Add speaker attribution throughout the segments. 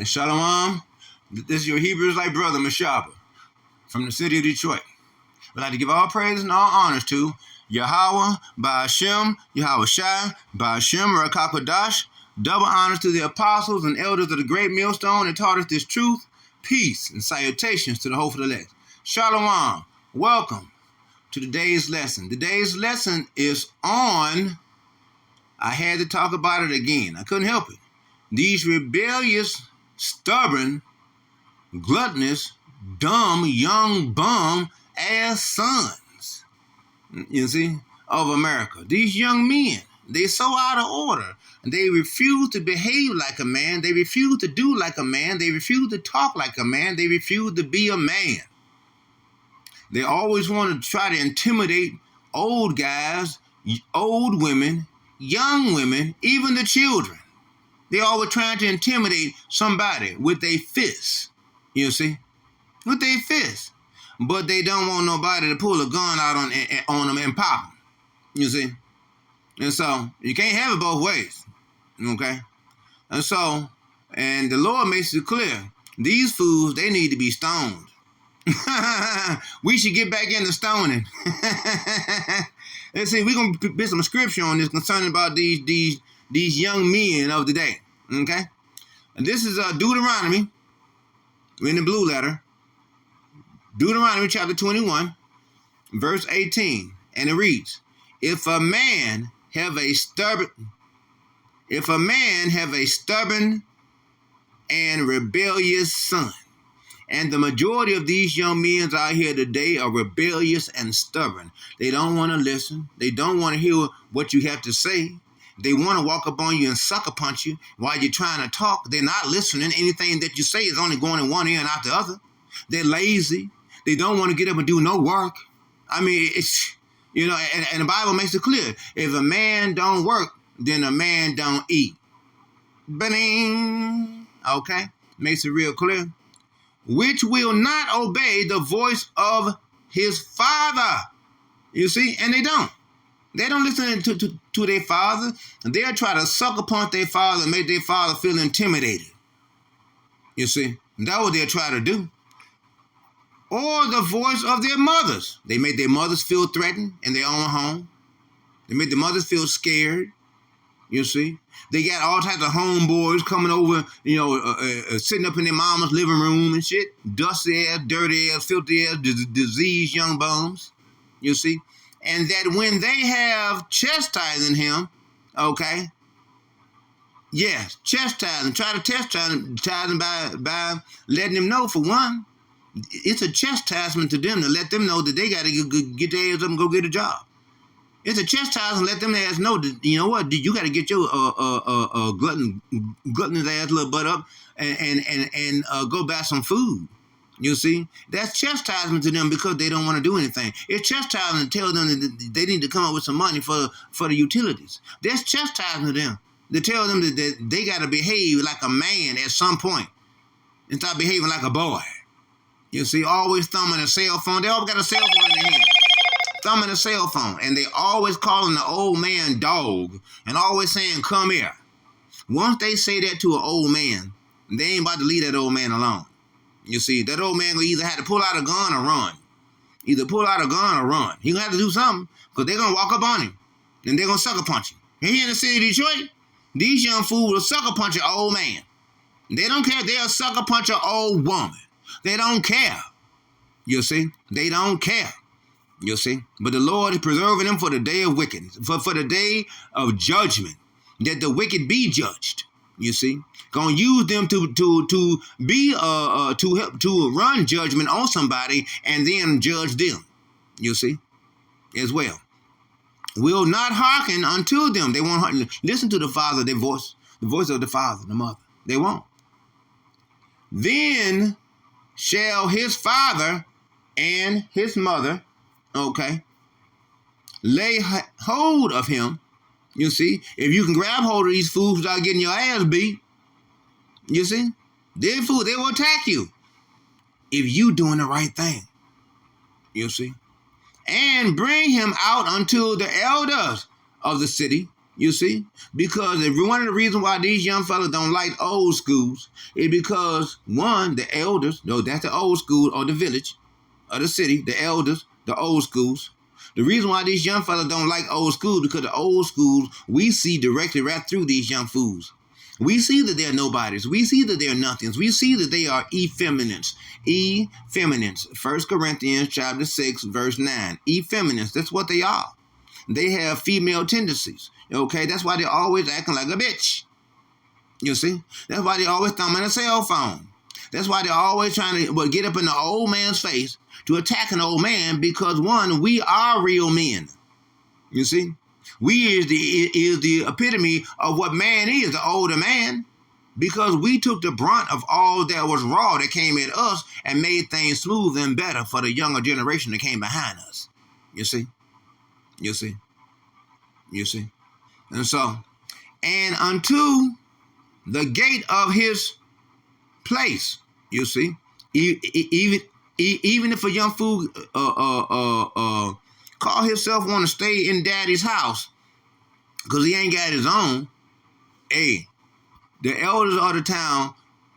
Speaker 1: Shalom. This is your Hebrew Israelite brother, Mashaba, from the city of Detroit. We'd like to give all praise and all honors to Yahweh, Ba'ashem, Yahweh Shai, Ba'ashem, Rakakwadash. Double honors to the apostles and elders of the great millstone that taught us this truth. Peace and salutations to the hopeful elect. Shalom. Welcome to today's lesson. Today's lesson is on, I had to talk about it again. I couldn't help it. These rebellious, stubborn, gluttonous, dumb, young bum ass sons, you see, of America. These young men, they're so out of order. They refuse to behave like a man. They refuse to do like a man. They refuse to talk like a man. They refuse to be a man. They always want to try to intimidate old guys, old women, young women, even the children. They always trying to intimidate somebody with their fists, you see, with their fists. But they don't want nobody to pull a gun out on them and pop them, you see. And so you can't have it both ways, okay? And the Lord makes it clear, these fools, they need to be stoned. We should get back into stoning. Let's see, we're going to put some scripture on this concerning about these young men of the day, okay? And this is Deuteronomy, in the blue letter, Deuteronomy chapter 21, verse 18, and it reads, If a man have a stubborn and rebellious son, and the majority of these young men out here today are rebellious and stubborn. They don't want to listen. They don't want to hear what you have to say. They want to walk up on you and sucker punch you while you're trying to talk. They're not listening. Anything that you say is only going in one ear and out the other. They're lazy. They don't want to get up and do no work. I mean, it's, you know, and the Bible makes it clear. If a man don't work, then a man don't eat. Ba-ding. Okay? Makes it real clear. Which will not obey the voice of his father. You see? And they don't. They don't listen to their father. And they'll try to sucker punch their father and make their father feel intimidated. You see? And that's what they'll try to do. Or the voice of their mothers. They make their mothers feel threatened in their own home. They make the mothers feel scared. You see? They got all types of homeboys coming over, you know, sitting up in their mama's living room and shit. Dusty ass, dirty ass, filthy ass, diseased young bums. You see? And that when they have chastising him, okay, yes, chastising, try to chastise him by letting him know, for one, it's a chastisement to them to let them know that they got to get their ass up and go get a job. It's a chastisement to let them ass know that, you know what, you got to get your gluttonous ass little butt up and go buy some food. You see, that's chastisement to them because they don't want to do anything. It's chastisement to tell them that they need to come up with some money for the utilities. That's chastisement to them to tell them that they got to behave like a man at some point and stop behaving like a boy. You see, always thumbing a cell phone. They always got a cell phone in their hand. Thumbing a cell phone. And they always calling the old man dog and always saying, come here. Once they say that to an old man, they ain't about to leave that old man alone. You see, that old man will either have to pull out a gun or run. Either pull out a gun or run. He gonna have to do something because they're going to walk up on him and they're going to sucker punch him. And here in the city of Detroit, these young fools will sucker punch an old man. They don't care. They'll sucker punch an old woman. They don't care. You see? They don't care. You see? But the Lord is preserving them for the day of wickedness, for the day of judgment, that the wicked be judged. You see? Gonna use them to help to run judgment on somebody and then judge them. You see? As well. Will not hearken unto them. They won't listen to the father, their voice, the voice of the father, the mother. They won't. Then shall his father and his mother, okay, lay hold of him. You see, if you can grab hold of these fools without getting your ass beat, you see, they will attack you if you doing the right thing. You see, and bring him out unto the elders of the city You see? Because if one of the reasons why these young fellas don't like old schools is because, one, the elders, no, that's the old school or the village or the city, the elders, the old schools. The reason why these young fellas don't like old schools because the old schools, we see directly right through these young fools. We see that they're nobodies. We see that they're nothings. We see that they are effeminates. Effeminates. 1 Corinthians chapter 6, verse 9. Effeminates. That's what they are. They have female tendencies. Okay, that's why they're always acting like a bitch. You see? That's why they're always thumbing a cell phone. That's why they're always trying to get up in the old man's face to attack an old man because, one, we are real men. You see? We is the epitome of what man is, the older man, because we took the brunt of all that was raw that came at us and made things smooth and better for the younger generation that came behind us. You see? You see? You see? And so, and unto the gate of his place, you see, even if a young fool call himself want to stay in daddy's house because he ain't got his own, hey, the elders of the town,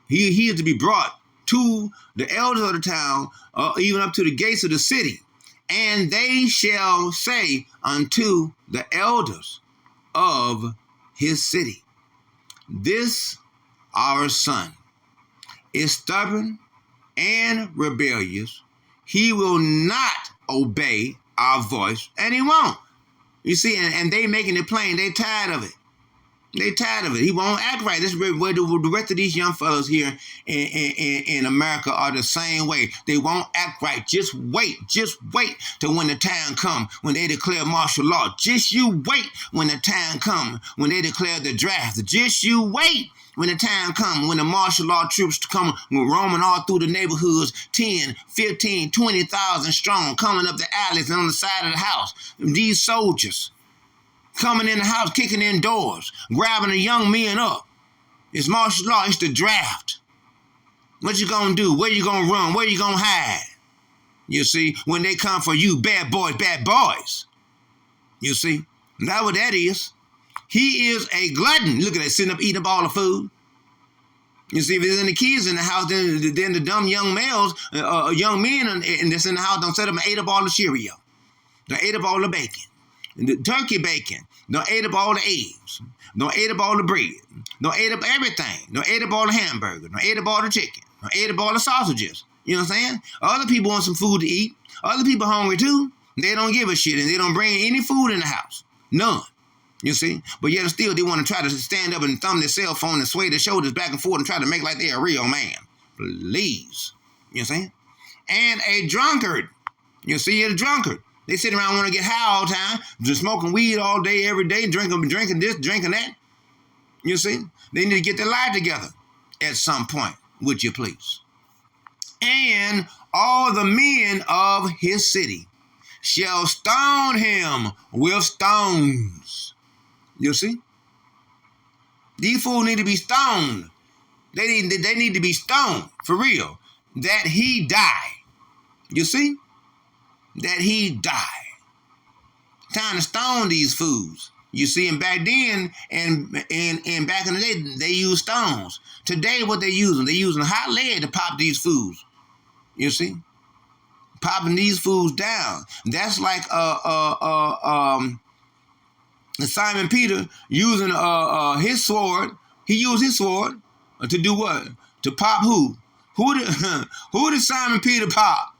Speaker 1: he is to be brought to the elders of the town, even up to the gates of the city, and they shall say unto the elders of his city, this our son is stubborn and rebellious. He will not obey our voice, and he won't. You see, and they making it plain. They tired of it. They tired of it. He won't act right. This is where the rest of these young fellas here in America are the same way. They won't act right. Just wait till when the time comes when they declare martial law. Just you wait when the time comes when they declare the draft. Just you wait when the time comes when the martial law troops come roaming all through the neighborhoods, 10, 15, 20,000 strong, coming up the alleys and on the side of the house. These soldiers coming in the house, kicking in doors, grabbing the young men up. It's martial law. It's the draft. What you gonna do? Where you gonna run? Where you gonna hide? You see, when they come for you, bad boys. You see, that's what that is. He is a glutton. Look at that, sitting up eating up all the food. You see, if there's any kids in the house, then the dumb young males, young men that's in the house don't set up and ate up all the Cheerio. They ate up all the bacon. The turkey bacon, don't ate up all the eggs, don't ate up all the bread, don't ate up everything, don't ate up all the hamburger, don't ate up all the chicken, don't ate up all the sausages. You know what I'm saying? Other people want some food to eat. Other people hungry too. They don't give a shit and they don't bring any food in the house. None. You see? But yet still they want to try to stand up and thumb their cell phone and sway their shoulders back and forth and try to make like they're a real man. Please. You know what I'm saying? And a drunkard. You see, a drunkard. They sit around want to get high all the time, just smoking weed all day, every day, drinking this, drinking that. You see? They need to get their life together at some point, would you please? And all the men of his city shall stone him with stones. You see? These fools need to be stoned. They need to be stoned, for real, that he die. You see? That he die. Time to stone these fools. You see, and back then, and back in the day, they used stones. Today, what they using? They using hot lead to pop these fools. You see, popping these fools down. That's like Simon Peter using his sword. He used his sword to do what? To pop who? Who did Simon Peter pop?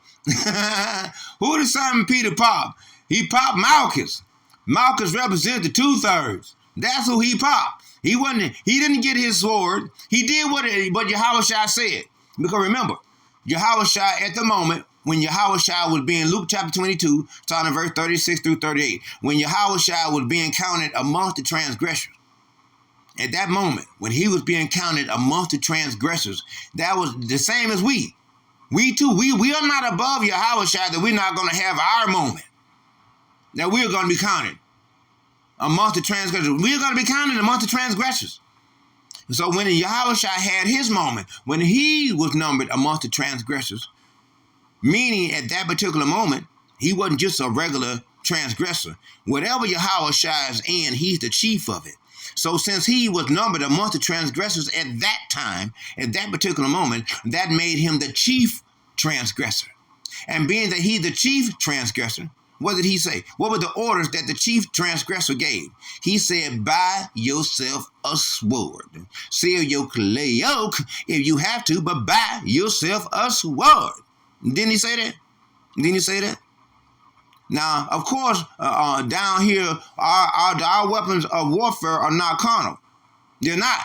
Speaker 1: Who did Simon Peter pop? He popped Malchus. Malchus represented the 2/3. That's who he popped. He didn't get his sword. He did what Yahushua said. Because remember, Yahushua at the moment, when Yahushua was being, Luke chapter 22, starting verse 36 through 38, when Yahushua was being counted amongst the transgressors, at that moment, when he was being counted amongst the transgressors, that was the same as we. We too, we are not above Yahushua that we're not going to have our moment. That we're going to be counted amongst the transgressors. We're going to be counted amongst the transgressors. So when Yahushua had his moment, when he was numbered amongst the transgressors, meaning at that particular moment, he wasn't just a regular transgressor. Whatever Yahweh Shai is in, he's the chief of it. So since he was numbered amongst the transgressors at that time, at that particular moment, that made him the chief transgressor. And being that he's the chief transgressor, what did he say? What were the orders that the chief transgressor gave? He said, buy yourself a sword. Sell your clay yoke if you have to, but buy yourself a sword. Didn't he say that? Didn't he say that? Now, of course, down here, our weapons of warfare are not carnal. They're not.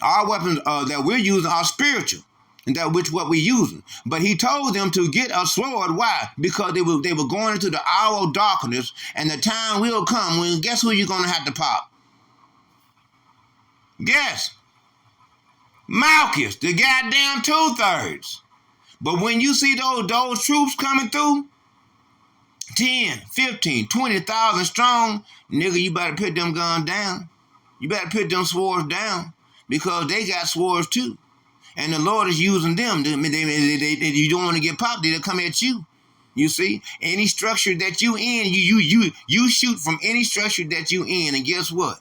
Speaker 1: Our weapons that we're using are spiritual, and that which what we're using. But he told them to get a sword. Why? Because they were going into the hour of darkness, and the time will come when, guess who you're going to have to pop? Guess. Malchus, the goddamn 2/3. But when you see those troops coming through, 10, 15, 20,000 strong, nigga, you better put them guns down. You better put them swords down, because they got swords too. And the Lord is using them. You don't want to get popped, they'll come at you. You see? Any structure that you in, you shoot from any structure that you in, and guess what?